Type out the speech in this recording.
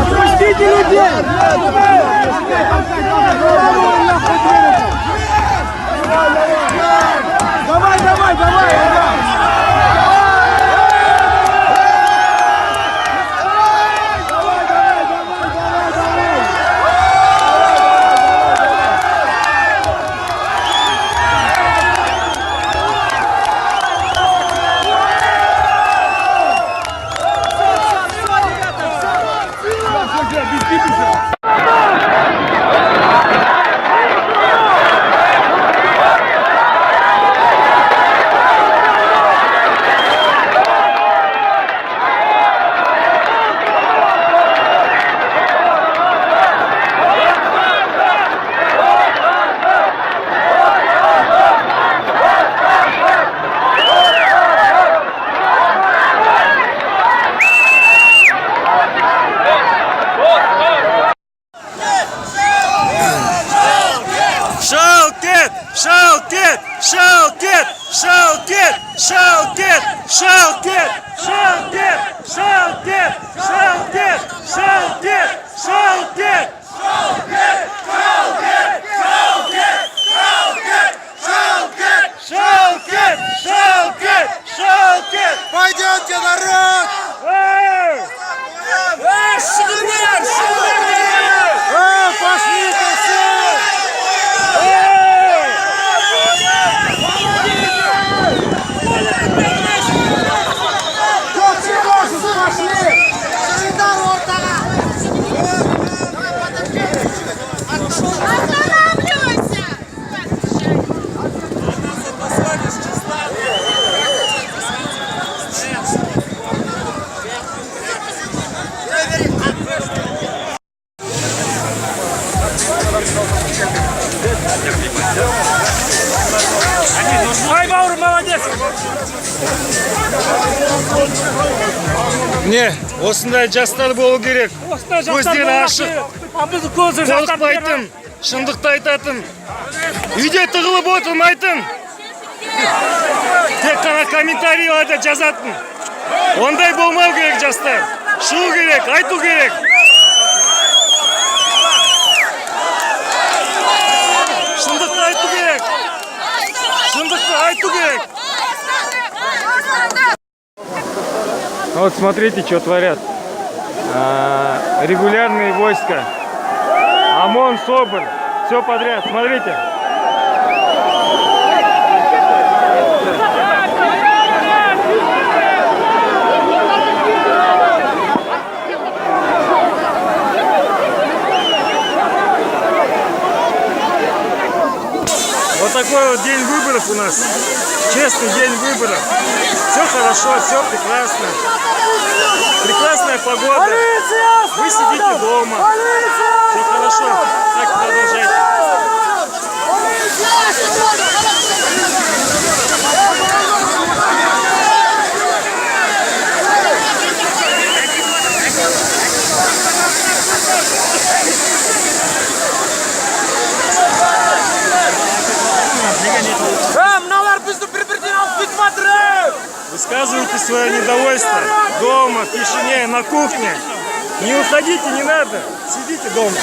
Отпустите людей! Давай, давай, давай! Пойдемте, народ! Пошли-ка все! Ай, Маур, молодец! Не, осындай жастар болу керек. Көздері ашық, қорықпайтын, шындықты айтатын, үйде тығылып отырмайтын, тек қана комментарийлерде жазатын. Ондай болмау керек жастар. Шығу керек, айту керек. Шындықты айту керек. Шындықты айту керек. Вот смотрите, что творят. Регулярные войска. ОМОН, СОБР. Все подряд. Смотрите. Вот такой вот день выборов у нас. Честный день выборов. Все хорошо, все прекрасно. Прекрасная погода. Вы сидите дома. Все хорошо. Так продолжайте. Высказывайте свое недовольство дома, в тишине, на кухне. Не уходите, не надо. Сидите дома.